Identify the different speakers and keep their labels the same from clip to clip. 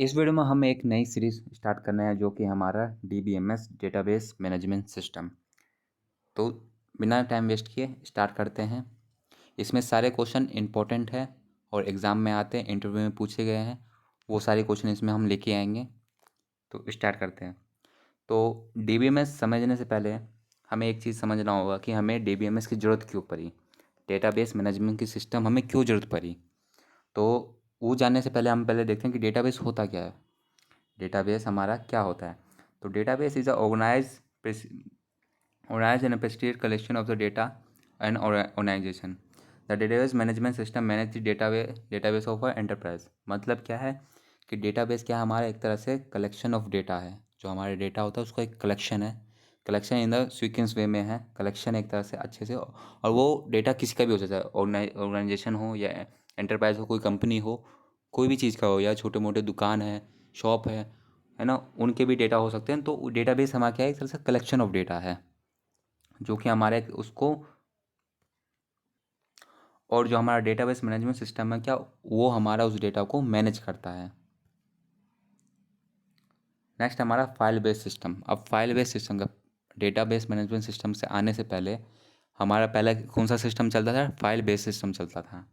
Speaker 1: इस वीडियो में हम एक नई सीरीज स्टार्ट करना है जो कि हमारा DBMS डेटाबेस मैनेजमेंट सिस्टम। तो बिना टाइम वेस्ट किए स्टार्ट करते हैं। इसमें सारे क्वेश्चन इंपॉर्टेंट है और एग्ज़ाम में आते हैं, इंटरव्यू में पूछे गए हैं, वो सारे क्वेश्चन इसमें हम लेके आएंगे। तो स्टार्ट करते हैं। तो DBMS समझने से पहले हमें एक चीज़ समझना होगा कि हमें DBMS की ज़रूरत क्यों पड़ी, डेटाबेस मैनेजमेंट की सिस्टम हमें क्यों ज़रूरत पड़ी। तो वो जानने से पहले हम देखते हैं कि डेटाबेस होता क्या है। डेटाबेस हमारा क्या होता है। तो database is a organized and appreciated collection of the data and organization. The database management system manage the database of a enterprise। मतलब क्या है कि डेटाबेस क्या हमारा एक तरह से कलेक्शन ऑफ डेटा है। जो हमारे डेटा होता है उसका एक कलेक्शन है। कलेक्शन इन द सीक्वेंस वे में है, कलेक्शन एक तरह से अच्छे से। और वो डेटा किसी का भी हो सकता है, ऑर्गेनाइजेशन हो या एंटरप्राइज हो, कोई कंपनी हो, कोई भी चीज़ का हो, या छोटे मोटे दुकान है, शॉप है ना, उनके भी डेटा हो सकते हैं। तो डेटाबेस हमारा क्या है, एक तरह से कलेक्शन ऑफ डेटा है जो कि हमारे उसको, और जो हमारा डेटाबेस मैनेजमेंट सिस्टम है क्या, वो हमारा उस डेटा को मैनेज करता है। नेक्स्ट हमारा फाइल बेस्ड सिस्टम। अब फाइल बेस्ड सिस्टम का डेटाबेस मैनेजमेंट सिस्टम से आने से पहले हमारा पहले कौन सा सिस्टम चलता था? फाइल बेस्ड सिस्टम चलता था।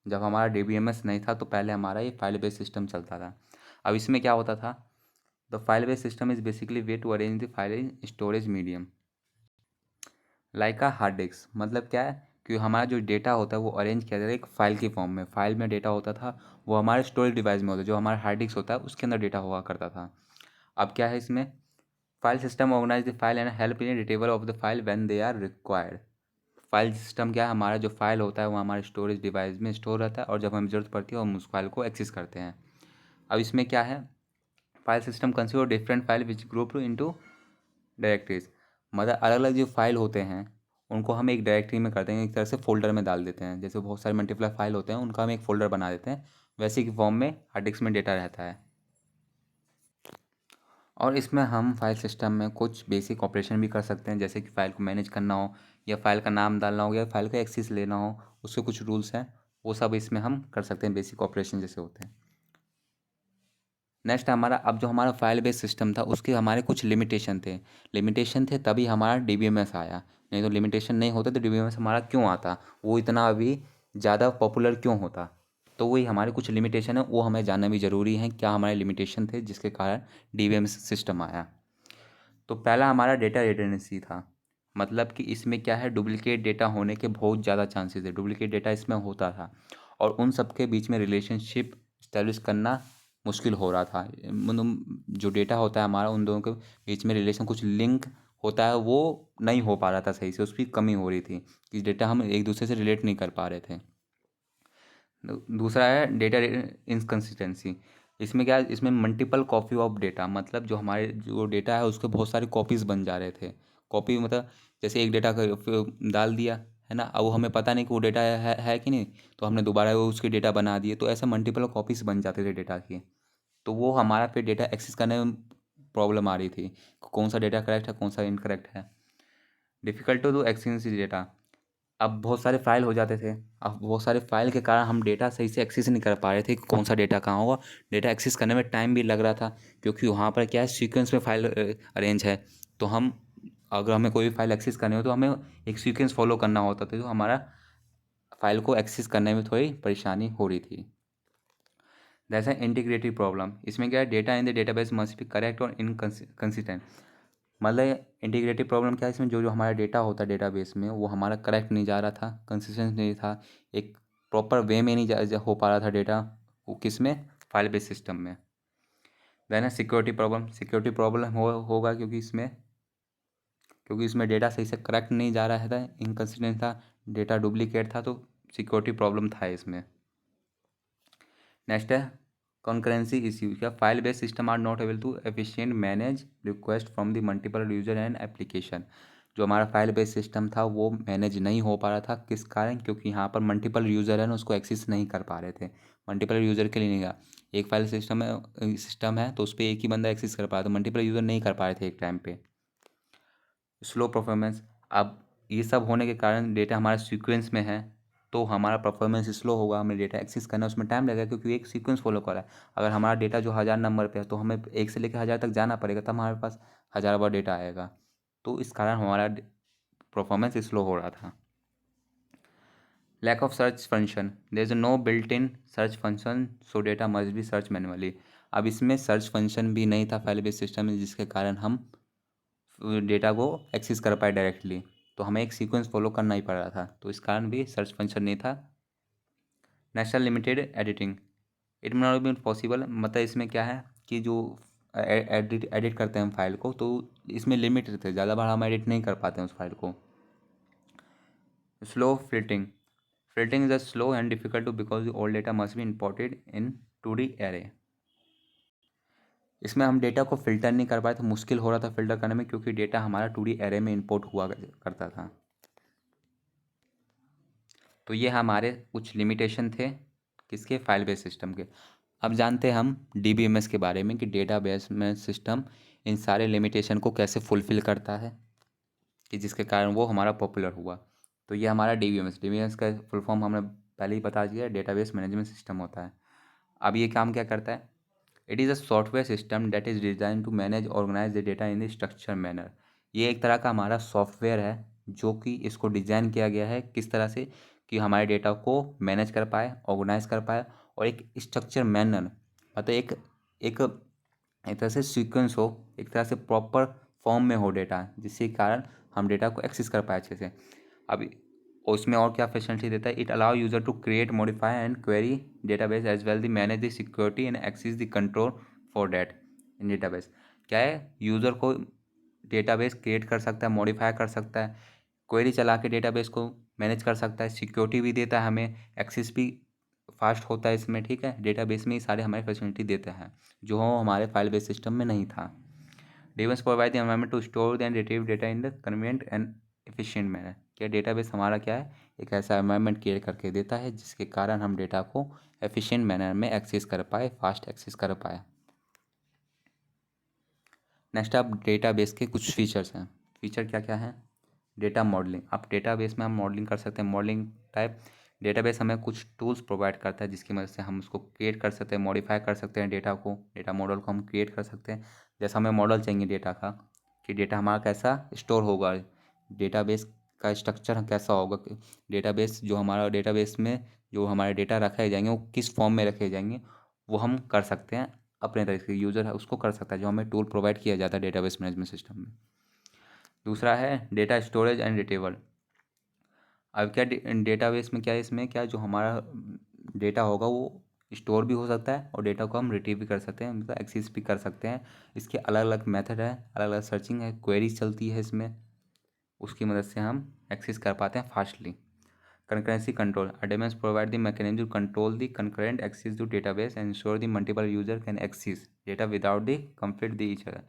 Speaker 1: जब हमारा DBMS नहीं था तो पहले हमारा ये फाइल बेस्ड सिस्टम चलता था। अब इसमें क्या होता था? The file based system is basically way to arrange the file in storage medium like a hard disk. मतलब क्या है कि हमारा जो डेटा होता है वो अरेंज किया जाता है एक फाइल के फॉर्म में। फाइल में डेटा होता था, वो हमारे स्टोरेज डिवाइस में होता है, जो हमारा हार्ड डिस्क होता है उसके अंदर डेटा हुआ करता था। अब क्या है इसमें? File system organize the file and help in retrieval of the file when they are required. File system क्या है? हमारा जो फाइल होता है वो हमारे स्टोरेज डिवाइस में स्टोर रहता है, और जब हमें ज़रूरत पड़ती है हम उस फाइल को एक्सेस करते हैं। अब इसमें क्या है? File system consider different file which group into directories. मतलब अलग अलग जो फाइल होते हैं उनको हम एक डायरेक्टरी में करते हैं, एक तरह से फोल्डर में डाल देते हैं। जैसे बहुत सारे मल्टीप्लाई फाइल होते हैं उनका हम एक फोल्डर बना देते हैं, वैसे की फॉर्म में हार्ड डिस्क में डेटा रहता है। और इसमें हम फाइल सिस्टम में कुछ बेसिक ऑपरेशन भी कर सकते हैं, जैसे कि फ़ाइल को मैनेज करना हो, या फाइल का नाम डालना हो, या फाइल का एक्सेस लेना हो, उसके कुछ रूल्स हैं, वो सब इसमें हम कर सकते हैं, बेसिक ऑपरेशन जैसे होते हैं। नेक्स्ट हमारा, अब जो हमारा फाइल बेस्ड सिस्टम था उसके हमारे कुछ लिमिटेशन थे तभी हमारा DBMS आया। नहीं तो लिमिटेशन नहीं होता तो DBMS हमारा क्यों आता, वो इतना अभी ज़्यादा पॉपुलर क्यों होता। तो वही हमारे कुछ लिमिटेशन है, वो हमें जानना भी ज़रूरी है, क्या हमारे लिमिटेशन थे जिसके कारण DBMS सिस्टम आया। तो पहला हमारा डेटा रिडंडेंसी था। मतलब कि इसमें क्या है, डुप्लीकेट डेटा होने के बहुत ज़्यादा चांसेस है, डुप्लीकेट डेटा इसमें होता था, और उन सब के बीच में रिलेशनशिप इस्टेब्लिश करना मुश्किल हो रहा था। मतलब जो डेटा होता है हमारा, उन दोनों के बीच में रिलेशन, कुछ लिंक होता है, वो नहीं हो पा रहा था सही से, उसकी कमी हो रही थी कि डेटा हम एक दूसरे से रिलेट नहीं कर पा रहे थे। दूसरा है डेटा इनकन्सिस्टेंसी। इसमें क्या है, इसमें मल्टीपल कॉपी ऑफ डेटा, मतलब जो हमारे जो डेटा है उसके बहुत सारे कॉपीज़ बन जा रहे थे। कॉपी मतलब जैसे एक डेटा डाल दिया है ना, अब वो हमें पता नहीं कि वो डेटा है कि नहीं, तो हमने दोबारा वो उसके डेटा बना दिए, तो ऐसे मल्टीपल कॉपीज़ बन जाते थे डेटा की। तो वो हमारा फिर डेटा एक्सेस करने में प्रॉब्लम आ रही थी, कौन सा डेटा करेक्ट है कौन सा इनकरेक्ट है। Difficult to access data. अब बहुत सारे फाइल हो जाते थे, अब बहुत सारे फाइल के कारण हम डेटा सही से एक्सेस नहीं कर पा रहे थे कि कौन सा डेटा कहाँ होगा। डेटा एक्सेस करने में टाइम भी लग रहा था, क्योंकि वहाँ पर क्या है, सीक्वेंस में फाइल अरेंज है। तो हम, अगर हमें कोई भी फाइल एक्सेस करनी हो तो हमें एक सीक्वेंस फॉलो करना होता था, तो हमारा फाइल को एक्सेस करने में थोड़ी परेशानी हो रही थी। That's an integrity problem. इसमें क्या है, data in the database must be correct और इनकंसिस्टेंट। मतलब इंटीग्रिटी प्रॉब्लम क्या है, इसमें जो जो हमारा डेटा होता है डेटाबेस में वो हमारा करेक्ट नहीं जा रहा था, कंसिस्टेंट नहीं था, एक प्रॉपर वे में नहीं हो पा रहा था डेटा, वो किस में, फाइल बेस्ड सिस्टम में। देन है सिक्योरिटी प्रॉब्लम होगा, क्योंकि इसमें डेटा सही से करेक्ट नहीं जा रहा था, इनकन्सिस्टेंट था, डेटा डुप्लीकेट था, तो सिक्योरिटी प्रॉब्लम था इसमें। नेक्स्ट है कॉन्करेंसी इश्यू। क्या file based system are not able to efficient manage request from the multiple user and application. जो हमारा फाइल बेस्ड सिस्टम था वो मैनेज नहीं हो पा रहा था, किस कारण? क्योंकि यहाँ पर मल्टीपल यूज़र है ना, उसको एक्सेस नहीं कर पा रहे थे। मल्टीपल यूज़र के लिए नहीं, था एक फाइल सिस्टम है तो उस पर एक ही बंदा एक्सेस कर पा रहा था, मल्टीपल यूज़र नहीं कर पा रहे थे एक टाइम पे। Slow performance. अब ये सब होने के कारण डेटा हमारे सीक्वेंस में है, तो हमारा परफॉर्मेंस स्लो होगा, हमें डेटा एक्सेस करना उसमें टाइम लगेगा, क्योंकि एक सीक्वेंस फॉलो कर रहा है। अगर हमारा डेटा जो 1000 नंबर पे है तो हमें 1 से लेकर 1000 तक जाना पड़ेगा, तब हमारे पास 1000 बार डेटा आएगा। तो इस कारण हमारा परफॉर्मेंस स्लो हो रहा था। Lack of search function, there is no built in search function, so data must be search manually. अब इसमें सर्च फंक्शन भी नहीं था फाइल बेस्ड सिस्टम में, जिसके कारण हम डेटा को एक्सेस कर पाए डायरेक्टली। तो हमें एक सीक्वेंस फॉलो करना ही पड़ रहा था, तो इस कारण भी सर्च फंक्शन नहीं था। National limited editing, it may not be possible, मतलब इसमें क्या है कि जो एडिट करते हैं हम फाइल को, तो इसमें लिमिट थे, ज़्यादा बार हम एडिट नहीं कर पाते हैं उस फाइल को। Slow filtering, filtering is a slow and difficult to because all data must be imported in 2D array. इसमें हम डेटा को फिल्टर नहीं कर पाए थे, मुश्किल हो रहा था फिल्टर करने में, क्योंकि डेटा हमारा 2D एरे में इंपोर्ट हुआ करता था। तो ये हमारे कुछ लिमिटेशन थे किसके, फाइल बेस सिस्टम के। अब जानते हैं हम DBMS के बारे में कि डेटाबेस में सिस्टम इन सारे लिमिटेशन को कैसे फुलफ़िल करता है, कि जिसके कारण वो हमारा पॉपुलर हुआ। तो ये हमारा DBMS का फुल फॉर्म हमने पहले ही बता दिया, डेटाबेस मैनेजमेंट सिस्टम होता है। अब ये काम क्या करता है, it is a software system that is design to manage organize the data in the structure manner. ये एक तरह का हमारा सॉफ्टवेयर है जो कि इसको डिज़ाइन किया गया है किस तरह से, कि हमारे डेटा को मैनेज कर पाए, ऑर्गेनाइज कर पाए, और एक स्ट्रक्चर मैनर, मतलब एक एक एक तरह से सीक्वेंस हो, एक तरह से प्रॉपर फॉर्म में हो डेटा, जिसके कारण हम डेटा को एक्सेस कर पाए अच्छे से। अब उसमें और क्या फैसिलिटी देता है, it allow user to create, modify and query database as well the manage the security and access the control for data in database. क्या है, यूज़र को डेटाबेस क्रिएट कर सकता है, मॉडिफाई कर सकता है, क्वेरी चला के डेटाबेस को मैनेज कर सकता है, सिक्योरिटी भी देता है हमें, एक्सेस भी फास्ट होता है इसमें, ठीक है। डेटाबेस में ही सारे हमारे फैसिलिटी देते हैं जो हमारे फाइल बेस सिस्टम में नहीं था। Database provide the environment to store and retrieve data in the convenient and efficient manner. क्या डेटाबेस हमारा क्या है, एक ऐसा एनवायरनमेंट क्रिएट करके देता है जिसके कारण हम डेटा को एफिशिएंट मैनर में एक्सेस कर पाए, फास्ट एक्सेस कर पाए। नेक्स्ट अब डेटाबेस के कुछ फीचर्स हैं। फीचर क्या क्या हैं, डेटा मॉडलिंग, आप डेटाबेस में हम मॉडलिंग कर सकते हैं। मॉडलिंग टाइप, डेटाबेस हमें कुछ टूल्स प्रोवाइड करता है जिसकी मदद से हम उसको क्रिएट कर सकते हैं, मॉडिफाई कर सकते हैं डेटा को, डेटा मॉडल को हम क्रिएट कर सकते हैं। जैसा हमें मॉडल चाहिए डेटा का, कि डेटा हमारा कैसा स्टोर होगा, डेटाबेस का स्ट्रक्चर कैसा होगा, डेटाबेस जो हमारा डेटाबेस में जो हमारे डेटा रखे जाएंगे वो किस फॉर्म में रखे जाएंगे, वो हम कर सकते हैं अपने तरीके से। यूज़र है उसको कर सकता है, जो हमें टूल प्रोवाइड किया जाता है डेटाबेस मैनेजमेंट सिस्टम में। दूसरा है डेटा स्टोरेज एंड रिट्रीवल। अब क्या डेटाबेस में क्या है, इसमें क्या जो हमारा डेटा होगा वो स्टोर भी हो सकता है और डेटा को हम रिट्रीव भी कर सकते हैं, मतलब एक्सेस भी कर सकते हैं। इसके अलग अलग मेथड है, अलग अलग सर्चिंग है, क्वेरीज चलती है इसमें, उसकी मदद से हम एक्सेस कर पाते हैं fastly. Concurrency control. Database provide the mechanism to control the concurrent access to database and ensure the multiple user can access data without the conflict the each other.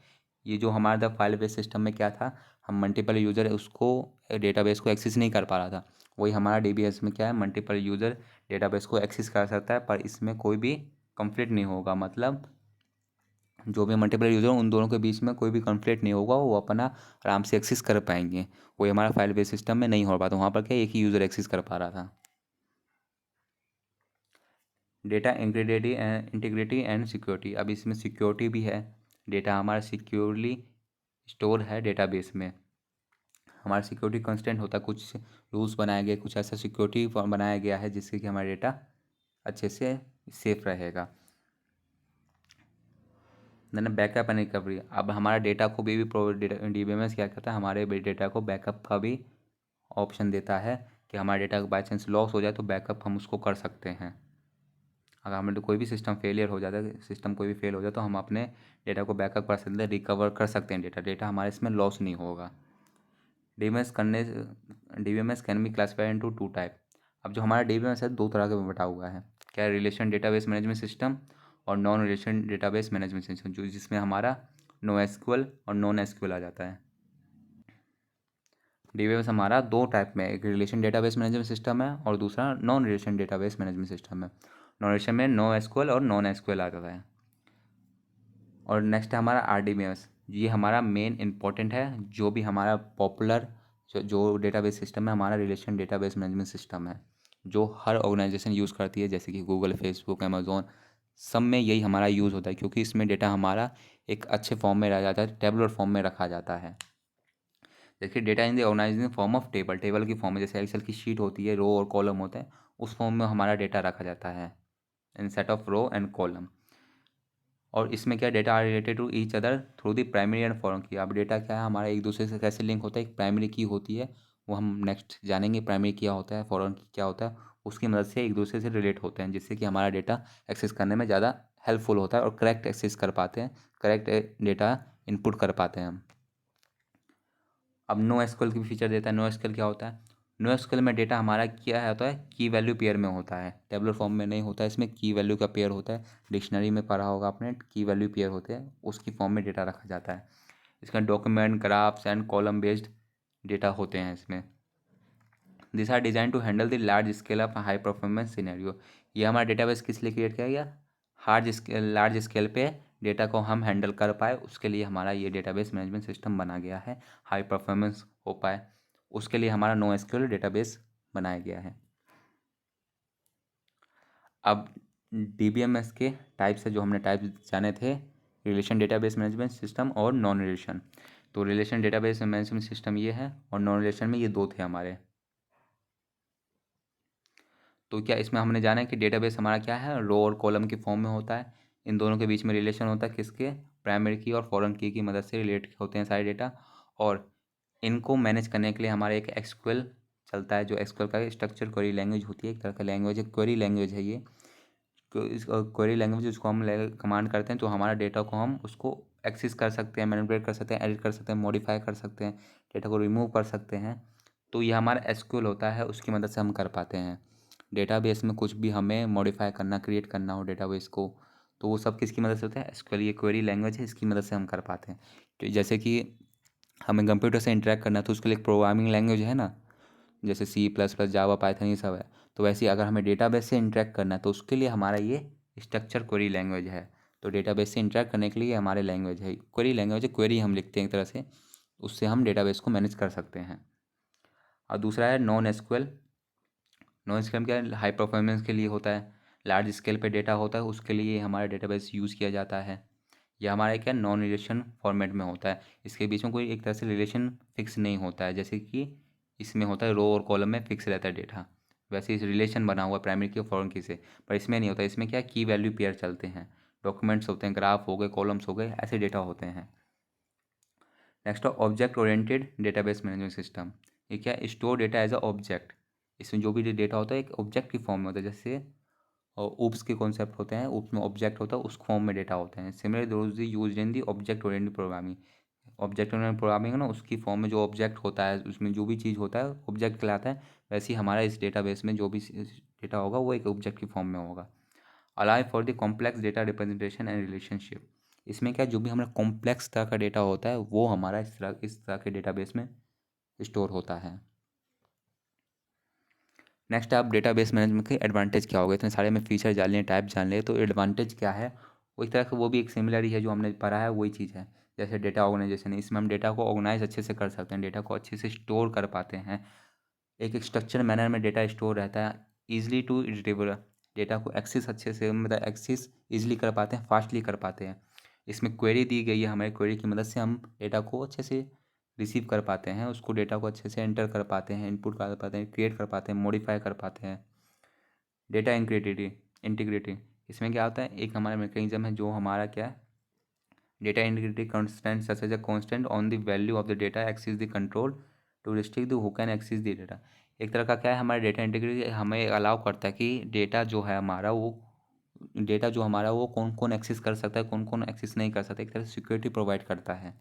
Speaker 1: ये जो हमारा फाइल बेस सिस्टम में क्या था, हम multiple user उसको database को access नहीं कर पा रहा था, वही हमारा DBS में क्या है, मल्टीपल यूज़र डेटाबेस को एक्सेस कर सकता है, पर इसमें कोई भी कंफ्लिक्ट नहीं होगा। मतलब जो भी मल्टीपल यूज़र उन दोनों के बीच में कोई भी कॉन्फ्लिक्ट नहीं होगा, वो अपना आराम से एक्सेस कर पाएंगे। वही हमारा फाइल बेस सिस्टम में नहीं हो पाता, वहाँ पर क्या एक ही यूज़र एक्सेस कर पा रहा था। डेटा इंटीग्रिटी एंड सिक्योरिटी, अब इसमें सिक्योरिटी भी है, डेटा हमारा सिक्योरली स्टोर है डेटाबेस में, हमारा सिक्योरिटी कंस्टेंट होता है, कुछ रूल्स बनाए गए, कुछ ऐसा सिक्योरिटी बनाया गया है जिससे कि हमारा डेटा अच्छे से सेफ रहेगा। देन बैकअप एंड रिकवरी, अब हमारा डेटा को भी DBMS क्या करता है, हमारे डेटा को बैकअप का भी ऑप्शन देता है, कि हमारा डेटा बाई चांस लॉस हो जाए तो बैकअप हम उसको कर सकते हैं। अगर हमें कोई भी सिस्टम फेलियर हो जाता है, सिस्टम कोई भी फेल हो जाए तो हम अपने डेटा को बैकअप कर सकते हैं, रिकवर कर सकते हैं डेटा, डेटा हमारे इसमें लॉस नहीं होगा। DBMS can be classified into 2 type. अब जो हमारा DBMS है 2 तरह का बटा हुआ है, क्या, रिलेशन डेटाबेस मैनेजमेंट सिस्टम और non relation database management system, जो जिसमें हमारा NoSQL और नॉन SQL आ जाता है। DBMS हमारा 2 टाइप में, एक रिलेशन डेटाबेस मैनेजमेंट सिस्टम है और दूसरा non relation database management system है। नॉन रिलेशन में NoSQL और नॉन SQL आ जाता है। और नेक्स्ट है हमारा RDBMS, ये हमारा मेन इंपॉर्टेंट है, जो भी हमारा पॉपुलर जो डेटाबेस सिस्टम है, हमारा रिलेशन डेटाबेस मैनेजमेंट सिस्टम है, जो हर ऑर्गेनाइजेशन यूज़ करती है, जैसे कि गूगल, फेसबुक, अमेज़ॉन, सब में यही हमारा यूज़ होता है, क्योंकि इसमें डेटा हमारा एक अच्छे फॉर्म में रह जाता है, टेबुलर फॉर्म में रखा जाता है। देखिए, data in the organization form of table, table की फॉर्म में, जैसे एक्सेल की शीट होती है, रो और कॉलम होते हैं, उस फॉर्म में हमारा डेटा रखा जाता है in set of row and column. और इसमें क्या, data are related to each other through the primary and foreign key. अब डेटा क्या है हमारा, एक दूसरे से कैसे लिंक होता है, एक प्राइमरी की होती है, वो हम नेक्स्ट जानेंगे, प्राइमरी क्या होता है, फॉरेन की क्या होता है, उसकी मदद से एक दूसरे से रिलेट होते हैं, जिससे कि हमारा डेटा एक्सेस करने में ज़्यादा हेल्पफुल होता है और करेक्ट एक्सेस कर पाते हैं, करेक्ट डेटा इनपुट कर पाते हैं हम। अब नो एसक्यूएल की भी फीचर देता है। नो एसक्यूएल क्या होता है, नो एसक्यूएल में डेटा हमारा क्या है, होता है की वैल्यू पेयर में होता है, टेबुलर फॉर्म में नहीं होता है, इसमें की वैल्यू का पेयर होता है। डिक्शनरी में पढ़ा होगा आपने, की वैल्यू पेयर होते हैं, उसकी फॉर्म में डेटा रखा जाता है। इसका document, graphs and column based data होते हैं इसमें। This are design to handle the large scale of high performance scenario. ये हमारा डेटाबेस किस लिए क्रिएट किया गया, लार्ज स्केल पे डेटा को हम हैंडल कर पाए, उसके लिए हमारा ये डेटाबेस मैनेजमेंट सिस्टम बना गया है, हाई परफॉर्मेंस हो पाए, उसके लिए हमारा नो एसक्यूएल डेटाबेस बनाया गया है। अब डीबीएमएस के टाइप्स है, जो हमने टाइप्स जाने थे, रिलेशन डेटाबेस मैनेजमेंट सिस्टम और नॉन रिलेशन। तो रिलेशन डेटाबेस मैनेजमेंट सिस्टम ये है, और नॉन रिलेशन में ये दो थे हमारे। तो क्या इसमें हमने जाना है कि डेटाबेस हमारा क्या है, रो और कॉलम के फॉर्म में होता है, इन दोनों के बीच में रिलेशन होता है, किसके, प्राइमरी की और फॉरेन की मदद से रिलेट होते हैं सारे डेटा। और इनको मैनेज करने के लिए हमारा एक एसक्यूएल चलता है, जो एसक्यूएल का स्ट्रक्चर क्वेरी लैंग्वेज होती है, एक तरह का लैंग्वेज है, क्वेरी लैंग्वेज है ये। इस क्वेरी लैंग्वेज उसको हम कमांड करते हैं, तो हमारा डेटा को हम उसको एक्सेस कर सकते हैं, मैनिपुलेट कर सकते हैं, एडिट कर सकते हैं, मॉडिफाई कर सकते हैं, डेटा को रिमूव कर सकते हैं। तो ये हमारा एसक्यूएल होता है, उसकी मदद से हम कर पाते हैं। डेटाबेस में कुछ भी हमें मॉडिफाई करना, क्रिएट करना हो डेटाबेस को, तो वो सब किसकी मदद से होता है, एसक्यूएल, ये क्वेरी लैंग्वेज है, इसकी मदद से हम कर पाते हैं। तो जैसे कि हमें कंप्यूटर से इंटरेक्ट करना है, तो उसके लिए एक प्रोग्रामिंग लैंग्वेज है ना, जैसे C++, जावा, पाइथन, ये सब है। तो वैसे ही अगर हमें डेटाबेस से इंटरेक्ट करना है, तो उसके लिए हमारा ये स्ट्रक्चर क्वेरी लैंग्वेज है। तो डेटाबेस से इंटरेक्ट करने के लिए हमारे लैंग्वेज है, क्वेरी लैंग्वेज है, क्वेरी हम लिखते हैं एक तरह से, उससे हम डेटाबेस को मैनेज कर सकते हैं। और दूसरा है नॉन एसक्यूएल। नॉन एसक्यूएल क्या है, हाई परफॉर्मेंस के लिए होता है, लार्ज स्केल पे डेटा होता है, उसके लिए हमारा डेटाबेस यूज़ किया जाता है। यह हमारा क्या, नॉन रिलेशन फॉर्मेट में होता है, इसके बीच में कोई एक तरह से रिलेशन फिक्स नहीं होता है, जैसे कि इसमें होता है रो और कॉलम में फिक्स रहता है डेटा, वैसे इस रिलेशन बना हुआ प्राइमरी की और फॉरेन की से, पर इसमें नहीं होता। इसमें क्या, की वैल्यू पेयर चलते हैं, डॉक्यूमेंट्स होते हैं, ग्राफ हो गए, कॉलम्स हो गए, ऐसे डेटा होते हैं। Next object oriented database management system. ये क्या, store data as a object. इसमें जो भी डेटा होता है एक ऑब्जेक्ट की फॉर्म में होता है, जैसे और ऊप्स के कॉन्सेप्ट होते हैं, ऊप्स में ऑब्जेक्ट होता है, उस फॉर्म में डेटा होते हैं। Similar those use in the object oriented programming. Object oriented programming है ना, उसकी फॉर्म में जो ऑब्जेक्ट होता है, उसमें जो भी चीज़ होता है ऑब्जेक्ट कहलाता है। वैसे ही हमारा इस डेटाबेस में जो भी डेटा होगा वो एक ऑब्जेक्ट की फॉर्म में होगा। Allow for the complex data representation and relationship. इसमें क्या, जो भी हमारा कॉम्प्लेक्स तरह का डेटा होता है वो हमारा इस तरह के डेटाबेस में स्टोर होता है। नेक्स्ट आप डेटाबेस मैनेजमेंट के एडवांटेज क्या होगा, इतने सारे में फीचर जान लिए, टाइप जान लिए, तो एडवांटेज क्या है, वो एक तरह से वो भी एक सिमिलर ही है, जो हमने पढ़ा है वही चीज़ है। जैसे डेटा ऑर्गेनाइजेशन है, इसमें हम डेटा को ऑर्गेनाइज अच्छे से कर सकते हैं, डेटा को अच्छे से स्टोर कर पाते हैं, एक स्ट्रक्चर मैनर में डेटा स्टोर रहता है, ईजिली टू रिट्रीवेबल, डेटा को एक्सेस अच्छे से, मतलब एक्सेस ईजिली कर पाते हैं, फास्टली कर पाते हैं। इसमें क्वेरी दी गई है, हमारी क्वेरी की मदद से हम डेटा को अच्छे से रिसीव कर पाते हैं, उसको डेटा को अच्छे से एंटर कर पाते हैं, इनपुट कर पाते हैं, क्रिएट कर पाते हैं, मॉडिफाई कर पाते हैं। डेटा इंटीग्रिटी, इसमें क्या होता है, एक हमारा मैकेनिज्म है जो हमारा क्या है, data integrity constant such as a constant on the value of the data access the control to restrict the who can access the data. एक तरह का क्या है, हमारा डेटा इंटीग्रिटी हमें अलाउ करता है कि डेटा जो हमारा वो कौन कौन एक्सेस कर सकता है, कौन कौन एक्सेस नहीं कर सकता, एक तरह से सिक्योरिटी प्रोवाइड करता है।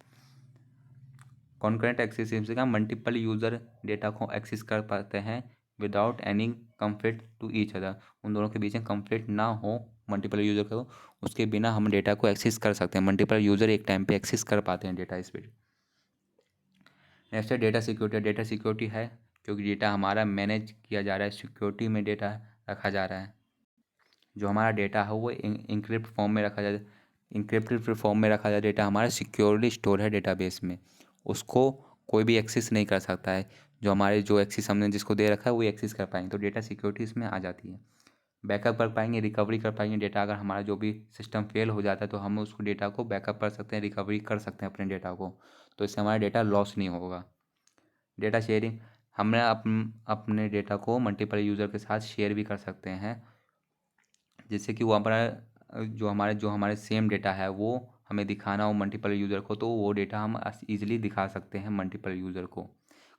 Speaker 1: कॉन्करेंट एक्सेस से क्या, मल्टीपल यूज़र डेटा को एक्सेस कर पाते हैं without any conflict to each other, उन दोनों के बीच में कंफ्लिक्ट ना हो, मल्टीपल यूज़र को, उसके बिना हम डेटा को एक्सेस कर सकते हैं, मल्टीपल यूज़र एक टाइम पे एक्सेस कर पाते हैं डेटा स्पीड। नेक्स्ट है डेटा सिक्योरिटी। डेटा सिक्योरिटी है क्योंकि डेटा हमारा मैनेज किया जा रहा है, सिक्योरिटी में डेटा रखा जा रहा है, जो हमारा डेटा है वो इंक्रिप्ट फॉर्म में रखा जाए, इंक्रिप्टेड फॉर्म में रखा जाए, डेटा हमारा सिक्योरली स्टोर है डेटाबेस में, उसको कोई भी एक्सेस नहीं कर सकता है। जो हमारे जो एक्सेस हमने जिसको दे रखा है वो एक्सेस कर पाएंगे, तो डेटा सिक्योरिटी इसमें आ जाती है। बैकअप कर पाएंगे, रिकवरी कर पाएंगे डेटा, अगर हमारा जो भी सिस्टम फेल हो जाता है तो हम उसको डेटा को बैकअप कर सकते हैं, रिकवरी कर सकते हैं अपने डेटा को, तो इससे हमारा डेटा लॉस नहीं होगा। डेटा शेयरिंग, हमने अपने डेटा को मल्टीपल यूज़र के साथ शेयर भी कर सकते हैं, जिससे कि वो हमारा जो हमारे सेम डेटा है वो हमें दिखाना हो मल्टीपल यूज़र को, तो वो डेटा हम ईजिली दिखा सकते हैं मल्टीपल यूज़र को।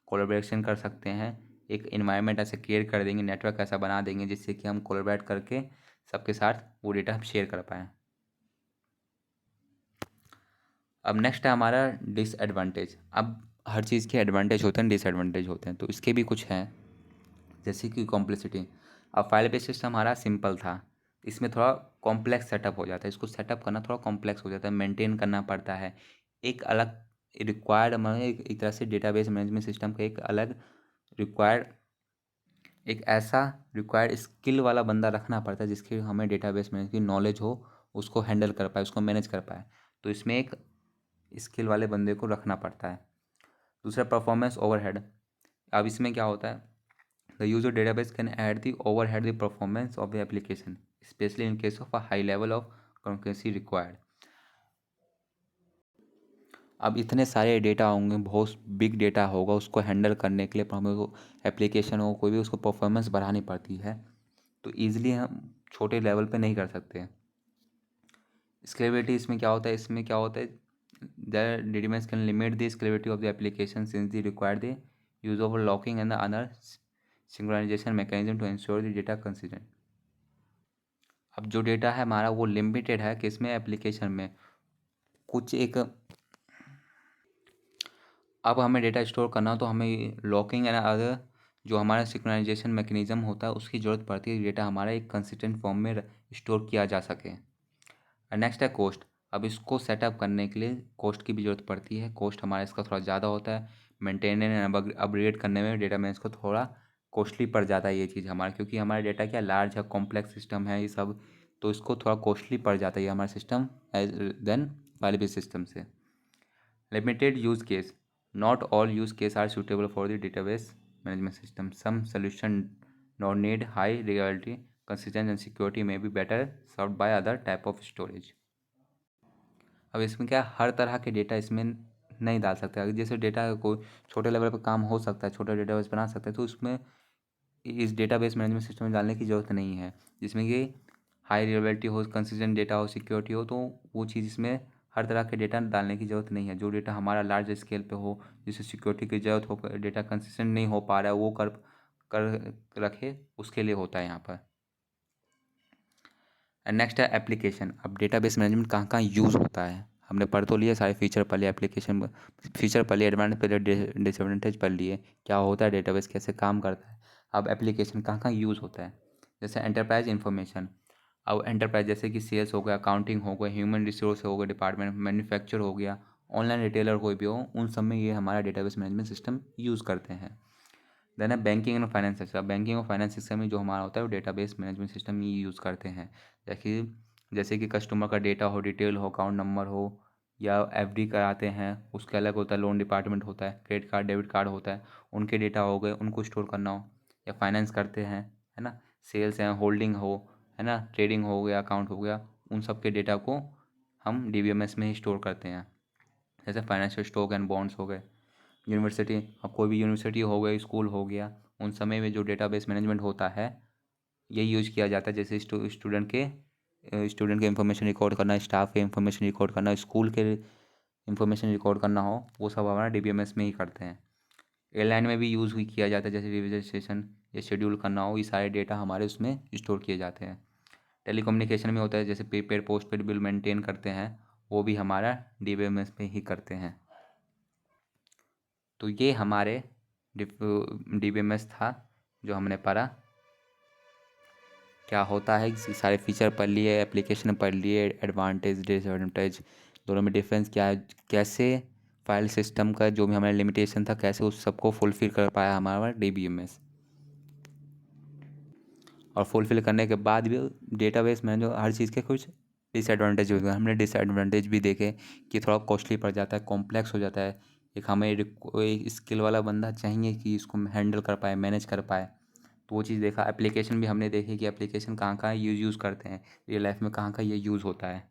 Speaker 1: कोलैबोरेशन कर सकते हैं, एक इन्वायरमेंट ऐसे क्रिएट कर देंगे, नेटवर्क ऐसा बना देंगे जिससे कि हम कोलैबोरेट करके सबके साथ वो डेटा हम शेयर कर पाएँ। अब नेक्स्ट है हमारा डिसएडवांटेज। अब हर चीज़ के एडवांटेज होते हैं, डिसएडवांटेज होते हैं, तो इसके भी कुछ हैं, जैसे कि कॉम्प्लेक्सिटी। अब फाइल बेस्ड सिस्टम हमारा सिंपल था, इसमें थोड़ा कॉम्प्लेक्स सेटअप हो जाता है, इसको सेटअप करना थोड़ा कॉम्प्लेक्स हो जाता है, मेंटेन करना पड़ता है। एक अलग रिक्वायर्ड, मतलब एक तरह से डेटाबेस मैनेजमेंट सिस्टम का एक अलग रिक्वायर्ड, एक ऐसा रिक्वायर्ड स्किल वाला बंदा रखना पड़ता है जिसकी हमें डेटाबेस मैनेजमेंट की नॉलेज हो, उसको हैंडल कर पाए, उसको मैनेज कर पाए, तो इसमें एक स्किल वाले बंदे को रखना पड़ता है। दूसरा परफॉर्मेंस ओवरहेड। अब इसमें क्या होता है, the user database can add the overhead the performance of the application, specially in case of a high level of concurrency required. अब इतने सारे डेटा होंगे, बहुत बिग डेटा होगा, उसको हैंडल करने के लिए हमें वो एप्लीकेशन हो कोई भी, उसको परफॉर्मेंस बढ़ानी पड़ती है, तो ईजिली हम छोटे लेवल पे नहीं कर सकते। स्केलेबिलिटी, इसमें क्या होता है, the database can limit the scalability of the application since the require the use of locking and the other synchronization mechanism to ensure the data consistent. अब जो डेटा है हमारा वो लिमिटेड है, किसमें, एप्लीकेशन में। कुछ एक, अब हमें डेटा स्टोर करना हो तो हमें लॉकिंग एंड अदर जो हमारा सिंक्रोनाइजेशन मैकेनिज्म होता है उसकी ज़रूरत पड़ती है, डेटा हमारा एक कंसिस्टेंट फॉर्म में स्टोर किया जा सके। नेक्स्ट है कॉस्ट। अब इसको सेटअप करने के लिए कॉस्ट की भी ज़रूरत पड़ती है, कॉस्ट हमारा इसका थोड़ा ज़्यादा होता है, मेंटेन एंड अपग्रेड करने में डेटा में इसको थोड़ा कॉस्टली पड़ जाता है ये चीज़ हमारा, क्योंकि हमारा डेटा क्या लार्ज है, कॉम्प्लेक्स सिस्टम है ये सब, तो इसको थोड़ा कॉस्टली पड़ जाता है ये हमारा system as then file based system से। Limited use case, not all use cases are suitable for the database management system. Some solution don't need high reliability, consistency and security may be better served by other type of storage. अब इसमें क्या, हर तरह के data इसमें नहीं डाल सकते, अगर जैसे डेटा कोई छोटे लेवल पर काम हो सकता है, छोटा डेटाबेस बना सकते हैं, तो उसमें इस डेटाबेस मैनेजमेंट सिस्टम में डालने की ज़रूरत नहीं है, जिसमें कि हाई रिलेबिलिटी हो, कंसिस्टेंट डेटा हो, सिक्योरिटी हो, तो वो चीज़ इसमें हर तरह के डेटा डालने की ज़रूरत नहीं है। जो डेटा हमारा लार्ज स्केल पे हो, जिसे सिक्योरिटी की ज़रूरत हो, डेटा कंसिस्टेंट नहीं हो पा रहा है, वो कर रखे, उसके लिए होता है यहाँ पर। एंड नेक्स्ट है एप्लीकेशन। अब डेटाबेस मैनेजमेंट कहाँ कहाँ यूज़ होता है, हमने पढ़ तो लिया सारे फीचर पढ़ लिए, एप्लीकेशन फीचर पढ़ लिए, एडवांटेज पढ़ लिए, डिसएडवांटेज पढ़ लिए, क्या होता है डेटाबेस, कैसे काम करता है। अब एप्लीकेशन कहाँ कहाँ यूज़ होता है, जैसे एंटरप्राइज इन्फॉर्मेशन। अब एंटरप्राइज जैसे कि सेल्स हो गया, अकाउंटिंग हो गया, ह्यूमन रिसोर्स हो गया डिपार्टमेंट, मैन्युफैक्चर हो गया, ऑनलाइन रिटेलर कोई भी हो, उन सब में ये हमारा डेटाबेस मैनेजमेंट सिस्टम यूज़ करते हैं। देन है banking and finance system. Banking और फाइनेंस सिस्टम में जो हमारा होता है वो डेटाबेस मैनेजमेंट सिस्टम ही यूज़ करते हैं। जैसे कि कस्टमर का डेटा हो, डिटेल हो, अकाउंट नंबर हो, या एफडी कराते हैं उसके अलग होता है, लोन डिपार्टमेंट होता है, क्रेडिट कार्ड डेबिट कार्ड होता है, उनके डेटा हो गए, उनको स्टोर करना हो, या फाइनेंस करते हैं, है ना, सेल्स हैं, होल्डिंग हो, है ना, ट्रेडिंग हो गया, अकाउंट हो गया, उन सब के डेटा को हम डीबीएमएस में ही स्टोर करते हैं। जैसे फाइनेंशियल स्टॉक एंड बॉन्ड्स हो गए। यूनिवर्सिटी, अब कोई भी यूनिवर्सिटी हो गई, स्कूल हो गया, उन समय में जो डेटाबेस मैनेजमेंट होता है यही यूज किया जाता है। जैसे स्टूडेंट के इंफॉर्मेशन रिकॉर्ड करना, स्टाफ के इंफॉर्मेशन रिकॉर्ड करना, स्कूल के इंफॉर्मेशन रिकॉर्ड करना हो, वो सब हमारा डीबीएमएस में ही करते हैं। एयरलाइन में भी यूज़ हुई किया जाता है, जैसे रजिस्ट्रेशन या शेड्यूल करना हो, ये सारे डेटा हमारे उसमें स्टोर किए जाते हैं। टेलीकम्युनिकेशन में होता है, जैसे प्रीपेड पोस्टपेड बिल मेंटेन करते हैं, वो भी हमारा डीबीएमएस में ही करते हैं। तो ये हमारे डीबीएमएस था जो हमने पढ़ा, क्या होता है, सारे फीचर पढ़ लिए, एप्लीकेशन पढ़ लिए, एडवांटेज डिसएडवांटेज दोनों में डिफरेंस क्या है, कैसे फाइल सिस्टम का जो भी हमारा लिमिटेशन था कैसे उस सबको फुलफ़िल कर पाया हमारा डीबीएमएस। और फुलफ़िल करने के बाद भी डेटाबेस में जो हर चीज़ के कुछ डिसएडवांटेज होते हैं, हमने डिसएडवांटेज भी देखे कि थोड़ा कॉस्टली पड़ जाता है, कॉम्प्लेक्स हो जाता है, एक हमें कोई स्किल वाला बंदा चाहिए कि इसको हैंडल कर पाए, मैनेज कर पाए। तो वो चीज़ देखा। एप्लीकेशन भी हमने देखी कि एप्लीकेशन कहाँ कहाँ यूज़ करते हैं, रियल लाइफ में कहाँ कहाँ ये यूज़ होता है।